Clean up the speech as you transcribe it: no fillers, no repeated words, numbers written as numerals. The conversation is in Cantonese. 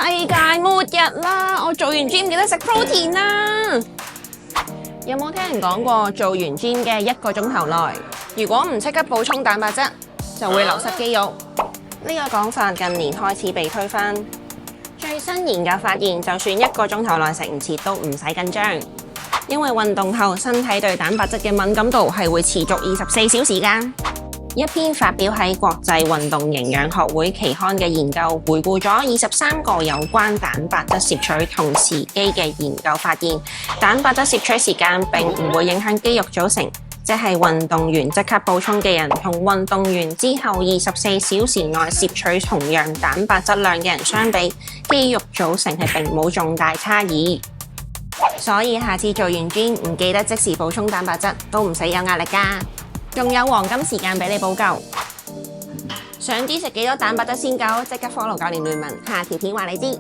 世界末日啦！我做完 gym 記得食 protein 啦。有冇聽人講過做完 gym 嘅1個鐘頭內，如果唔即刻補充蛋白質，就會流失肌肉？呢個講法近年開始被推翻。最新研究發現，就算1個鐘頭內食唔切都唔使緊張，因為運動後身體對蛋白質嘅敏感度係會持續24小時㗎。一篇發表喺國際運動營養學會期刊嘅研究，回顧咗23個有關蛋白質攝取同時機嘅研究，發現蛋白質攝取時間並唔會影響肌肉組成，即係運動完即刻補充嘅人，同運動完之後24小時內攝取同樣蛋白質量嘅人相比，肌肉組成係並冇重大差異。所以下次做完 gym 唔記得即時補充蛋白質，都唔使有壓力㗎。仲有黃金時間俾你補救。想知食幾多蛋白質先夠？即刻 follow 教練聯盟，下條片話你知。